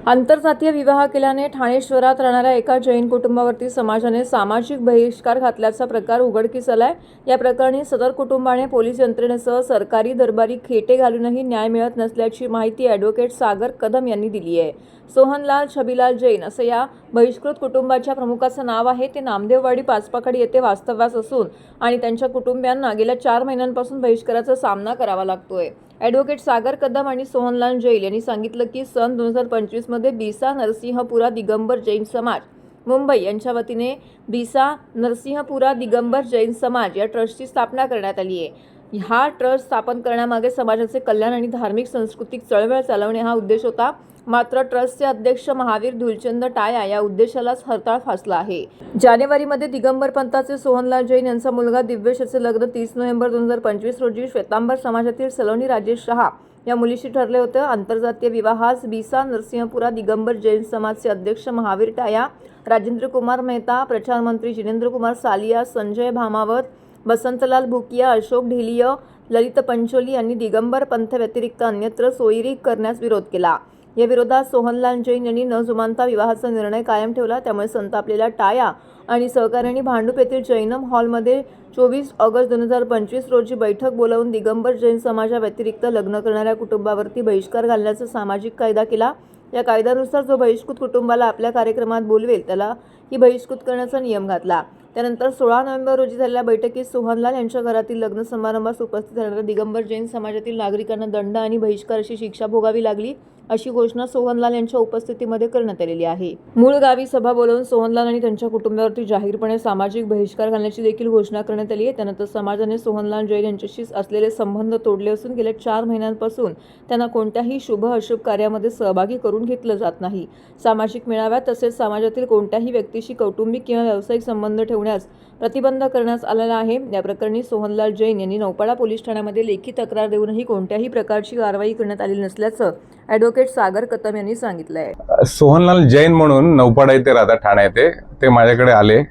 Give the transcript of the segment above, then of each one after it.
आंतरजातीय विवाह केल्याने ठाणे शहरात राहणाऱ्या एका जैन कुटुंबावरती समाजाने सामाजिक बहिष्कार घातल्याचा प्रकार उघडकीस आलाय। या प्रकरणी सदर कुटुंबाने पोलीस यंत्रणेसह सरकारी दरबारी खेटे घालूनही न्याय मिळत नसल्याची माहिती ॲडव्होकेट सागर कदम यांनी दिली आहे। सोहनलाल छबीलाल जैन असं या बहिष्कृत कुटुंबाच्या प्रमुखाचं नाव आहे। ते नामदेववाडी पाचपाखडी येथे वास्तव्यास असून आणि त्यांच्या कुटुंबियांना गेल्या 4 महिन्यांपासून बहिष्काराचा सामना करावा लागतोय। ॲडव्होकेट सागर कदम आणि सोहनलाल जैन यांनी सांगितलं की सन 2025 मध्ये बिसा नरसिंहपुरा दिगंबर जैन समाज मुंबई यांच्या वतीने बिसा नरसिंहपुरा दिगंबर जैन समाज या ट्रस्टची स्थापना करण्यात आली आहे। हा ट्रस्ट स्थापन करण्यामागे समाजाचे कल्याण आणि धार्मिक सांस्कृतिक चळवळ चालवणे हा उद्देश होता। मात्र ट्रस्टचे अध्यक्ष महावीर धुलचंद टाया या उद्देशालाच हरताळ फासला आहे। जानेवारीमध्ये दिगंबर पंथाचे सोहनलाल जैन यांचा मुलगा दिव्येश याचे लग्न 30 नोव्हेंबर 2025 रोजी श्वेतांबर समाजातील सलोनी राजेश शहा या मुलीशी ठरले होते। आंतरजातीय विवाहास बिसा नरसिंहपुरा दिगंबर जैन समाजचे अध्यक्ष महावीर टाया, राजेंद्र कुमार मेहता, प्रचार मंत्री जिनेंद्र कुमार सालिया, संजय भामावत, बसंतलाल भुकिया, अशोक ढिलिय, ललित पंचोली यांनी दिगंबर पंथ व्यतिरिक्त अन्यत्र सोयरी करण्यास विरोध केला। या विरोधात सोहनलाल जैन यांनी न जुमानता विवाहाचा निर्णय कायम ठेवला। त्यामुळे संतापलेल्या टाया आणि सहकाऱ्यांनी भांडूप येथील जैनम हॉलमध्ये 24 ऑगस्ट 2025 रोजी बैठक बोलावून दिगंबर जैन समाजाव्यतिरिक्त लग्न करणाऱ्या कुटुंबावरती बहिष्कार घालण्याचा सामाजिक कायदा केला। या कायद्यानुसार जो बहिष्कृत कुटुंबाला आपल्या कार्यक्रमात बोलवेल त्याला ही बहिष्कृत करण्याचा नियम घातला। त्यानंतर 16 नोव्हेंबर रोजी झालेल्या बैठकीत सोहनलाल यांच्या घरातील लग्न समारंभास उपस्थित राहणाऱ्या दिगंबर जैन समाजातील नागरिकांना दंड आणि बहिष्काराची शिक्षा भोगावी लागली अशी घोषणा सोहनलाल यांच्या उपस्थितीमध्ये करण्यात आलेली आहे। मूळ गावी सभा बोलावून सोहनलाल आणि त्यांच्या कुटुंबावरती जाहीरपणे सामाजिक बहिष्कार घालण्याची देखील घोषणा करण्यात आली आहे। त्यानंतर समाजाने सोहनलाल जैन यांच्याशी असलेले संबंध तोडले असून गेल्या 4 महिन्यांपासून त्यांना कोणत्याही शुभ अशुभ कार्यामध्ये सहभागी करून घेतलं जात नाही। सामाजिक मेळाव्यात तसेच समाजातील कोणत्याही व्यक्तीशी कौटुंबिक किंवा व्यावसायिक संबंध ठेवण्यास प्रतिबंध करण्यात आलेला आहे। या प्रकरणी सोहनलाल जैन यांनी नौपाडा पोलीस ठाण्यामध्ये लेखी तक्रार देऊनही कोणत्याही प्रकारची कारवाई करण्यात आलेली नसल्याचं ॲडव्होकेट सागर कदम यांनी सांगितलं आहे। सोहनलाल जैन म्हणून नौपाडा येथे राहतात, ठाणे येथे। ते माझ्याकडे आले।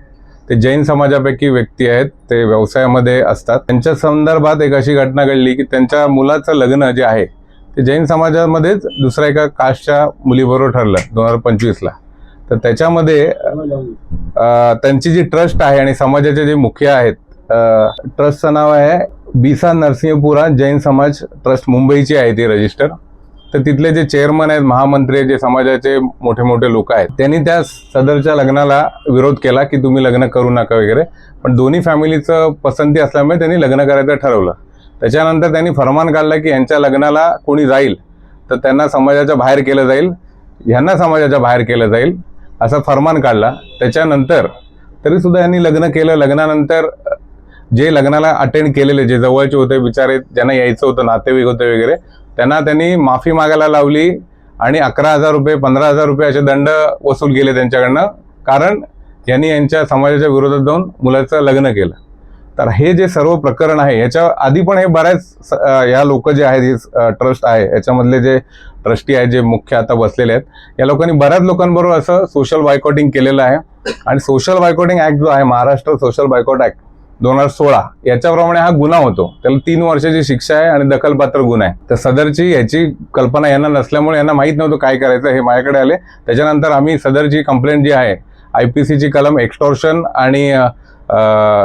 ते जैन समाजापैकी व्यक्ती आहेत, ते व्यवसायामध्ये असतात। त्यांच्या संदर्भात एक अशी घटना घडली की त्यांच्या मुलाचं लग्न जे आहे ते जैन समाजामध्येच दुसऱ्या एका कास्टच्या मुलीबरोबर ठरलं 2025ला। तर त्याच्यामध्ये त्यांची जी ट्रस्ट आहे आणि समाजाचे जे मुखिया आहेत, ट्रस्टचं नाव आहे बिसा नरसिंहपुरा जैन समाज ट्रस्ट, मुंबईची आहे ती रजिस्टर। तर तिथले जे चेअरमन आहेत, महामंत्री, जे समाजाचे मोठे मोठे लोक आहेत, त्यांनी त्या सदरच्या लग्नाला विरोध केला की तुम्ही लग्न करू नका वगैरे। पण दोन्ही फॅमिलीचं पसंती असल्यामुळे त्यांनी लग्न करायचं ठरवलं। त्याच्यानंतर त्यांनी फरमान काढला की यांच्या लग्नाला कोणी जाईल तर त्यांना समाजाच्या बाहेर केलं जाईल, यांना समाजाच्या बाहेर केलं जाईल असा फरमान काढला। त्याच्यानंतर तरी सुद्धा यांनी लग्न केलं। लग्नानंतर जे लग्नाला अटेंड केलेले, जे जवळचे होते बिचारे, ज्यांना यायचं होतं, नातेवाईक होते वगैरे, त्यांनी माफी मागायला लावली आणि 11,000 रुपये 15,000 रुपये असे दंड वसूल केले त्यांच्याकडनं, कारण यांनी यांच्या समाजाच्या विरोधात जाऊन मुलाचं लग्न केलं। तर हे जे सर्व प्रकरण आहे याच्या आधी पण हे बऱ्याच या लोक जे आहेत, ट्रस्ट आहे याच्यामधले जे ट्रस्टी आहेत, जे मुख्य आता बसलेले आहेत, या लोकांनी बऱ्याच लोकांबरोबर असं सोशल बायकॉटिंग केलेलं आहे। आणि सोशल बायकॉटिंग ऍक्ट जो आहे, महाराष्ट्र सोशल बायकॉट ऍक्ट 2016, याच्याप्रमाणे हा गुन्हा होतो। त्याला 3 वर्षाची शिक्षा आहे आणि दखलपात्र गुन्हा आहे। तर सदरची याची कल्पना यांना नसल्यामुळे यांना माहीत नव्हतं काय करायचं। हे माझ्याकडे आले, त्याच्यानंतर आम्ही सदरची कंप्लेंट जी आहे, IPCची कलम एक्स्टॉर्शन आणि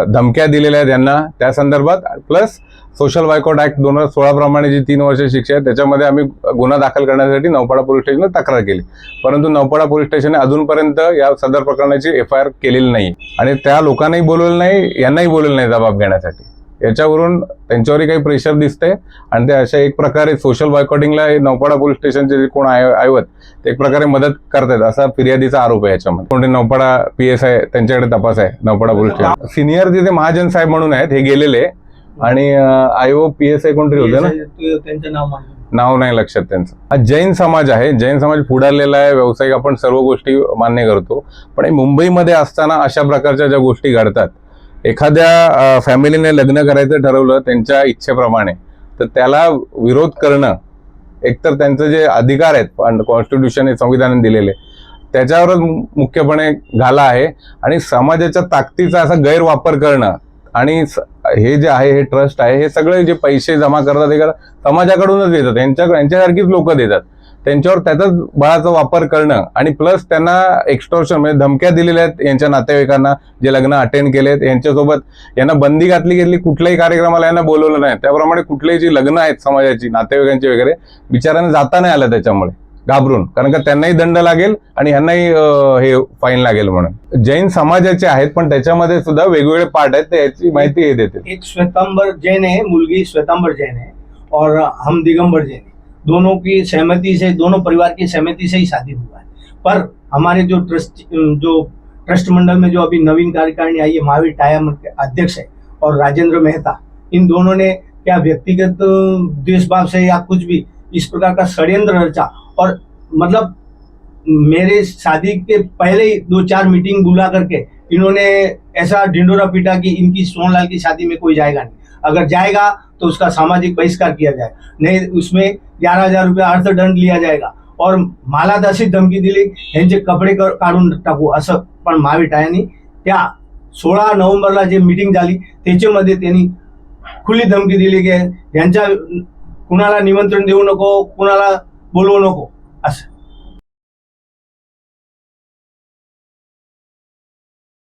धमक्या दिलेल्या आहेत यांना, त्या संदर्भात, प्लस सोशल बायकॉट ऍक्ट 2016 प्रमाणे जी 3 वर्षाची शिक्षा आहे त्याच्यामध्ये आम्ही गुन्हा दाखल करण्यासाठी नौपाडा पोलीस स्टेशनला तक्रार केली। परंतु नौपाडा पोलीस स्टेशनने अजूनपर्यंत या सदर प्रकरणाची FIR केलेली नाही आणि त्या लोकांनाही बोलवलं नाही, यांनाही बोलवलं नाही जबाब घेण्यासाठी। याच्यावरून त्यांच्यावरही काही प्रेशर दिसतंय आणि ते अशा एक प्रकारे सोशल बायकॉटिंगला नौपाडा पोलीस स्टेशनचे जे कोण आहेत ते एक प्रकारे मदत करतात असा फिर्यादीचा आरोप आहे याच्यामध्ये। कोणते नौपाडा PSI त्यांच्याकडे तपास आहे, नौपाडा पोलीस स्टेशन। सिनियर तिथे महाजन साहेब म्हणून आहेत, हे गेलेले, आणि IO PSI कोणतरी होते ना, त्यांचं नाव नाही लक्षात त्यांचं। हा जैन समाज आहे, जैन समाज पुढारलेला आहे, व्यावसायिक, आपण सर्व गोष्टी मान्य करतो। पण मुंबईमध्ये असताना अशा प्रकारच्या ज्या गोष्टी घडतात, एखाद्या फॅमिलीने लग्न करायचं ठरवलं त्यांच्या इच्छेप्रमाणे, तर त्याला विरोध करणं एकतर त्यांचं जे अधिकार आहेत, कॉन्स्टिट्यूशन हे संविधानाने दिलेले, त्याच्यावरच मुख्यपणे घाला आहे। आणि समाजाच्या ताकदीचा असा गैरवापर करणं आणि हे जे आहे, हे ट्रस्ट आहे, हे सगळे जे पैसे जमा करतात हे समाजाकडूनच देतात, यांच्यासारखीच लोक देतात। त्यांच्यावर त्याचाच बळाचा वापर करणं आणि प्लस त्यांना एक्स्टॉर्शन म्हणजे धमक्या दिलेल्या आहेत यांच्या नातेवाईकांना, जे लग्न अटेंड केलेत यांच्यासोबत यांना बंदी घेतली, कुठल्याही कार्यक्रमाला यांना बोलवलं नाही. त्याप्रमाणे कुठलेही जी लग्न आहेत समाजाची, नातेवाईकांची वगैरे, बिचारांना जाता नाही आलं त्याच्यामुळे घाबरून, कारण का त्यांनाही दंड लागेल आणि ह्यांनाही हे फाईन लागेल म्हणून. जैन समाजाचे आहेत पण त्याच्यामध्ये सुद्धा वेगवेगळे पार्ट आहेत, याची माहिती हे देते. एक श्वेतांबर जैन है, मुलगी श्वेतांबर जैन है और हम दिगंबर जैन है. दोनों की सहमति से, दोनों परिवार की सहमति से ही शादी हुआ है. पर हमारे जो ट्रस्ट मंडल में जो अभी नवीन कार्यकारिणी आई है, महावीर टाया के अध्यक्ष है और राजेंद्र मेहता, इन दोनों ने क्या व्यक्तिगत द्वेषभाव से या कुछ भी इस प्रकार का षड्यंत्र रचा और मतलब मेरे शादी के पहले ही 2-4 मीटिंग बुला करके इन्होंने ऐसा ढिंडोरा पीटा कि इनकी सोनलाल की शादी में कोई जाएगा नहीं, अगर जाएगा तो उसका सामाजिक बहिष्कार किया जाए, नहीं उसमें 11,000 रुपये अर्थदंड लिया जाएगा और मला तशी धमकी दिली यांचे कपडे काढून टाकू असं. पण महावीर टायांनी त्या 16 नोव्हेंबरला जे मीटिंग झाली त्याच्यामध्ये त्यांनी खुली धमकी दिली की यांच्या कुणाला निमंत्रण देऊ नको, कुणाला बोलवू नको असं.